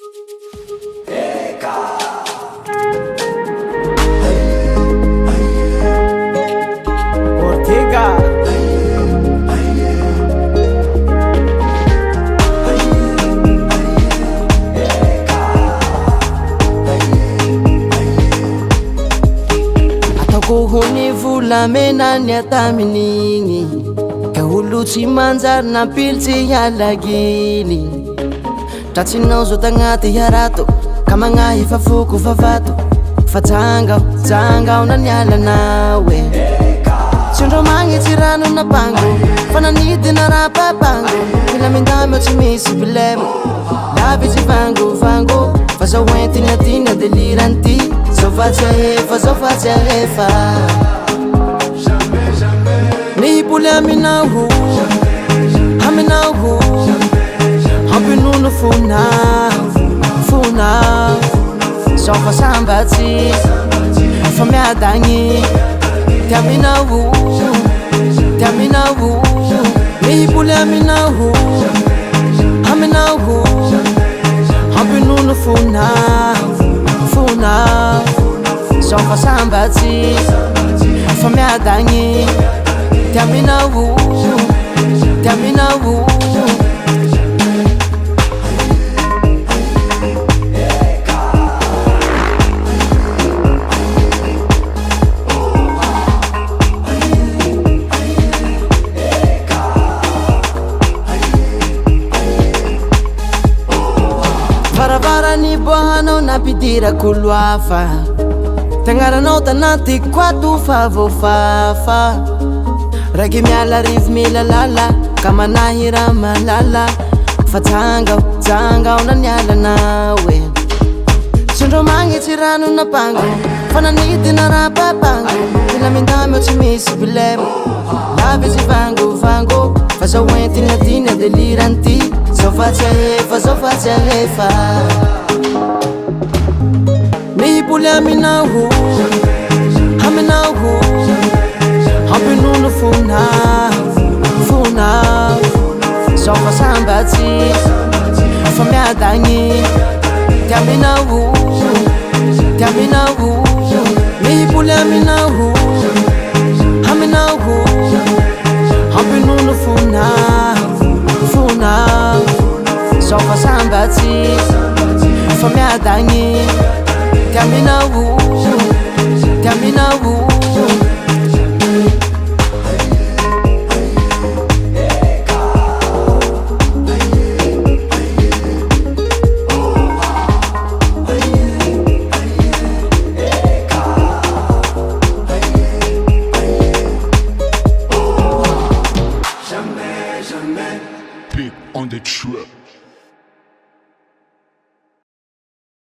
ORTEGA ataoko hony volamena ny atamin'igny ka olo tsy manjary nampilitsy hialaginy tratsinao zao tagnaty hiarato ka magnahy fa foko vavato fa jangao na nialanao e tsindro magnitsy rano napango fa nanidy na rapapango milamindamo tsy misy bilemo lavitsy vango fa zao entigna tina deliranty zao fatsy ahefa mihiboly aminaho hampinono fonao zao fa sambatsy fa miadagny tiaminaho mihiboly aminaho hampinono fonao zao fa sambatsy fa miadagny tiaminaho Varavarany bohanao napidira koloafa tagnaranao tanaty kwato favofafa raiky miala rivo milalala ka manahy raha malala fa jangao na nialanao e tsindro magnitsy rano napango fa nanidy na rapapango milamindamo tsy misy bilemo lavitsy vango fa zao entigna tina deliranty zao fatsy ahefa mihiboly aminaho hampinono fonao zao fa sambatsy fa miadagny tiaminaho mihiboly aminaho hampinono fonao zao fa sambatsy fa miadagny tiaminaho Big on the trip.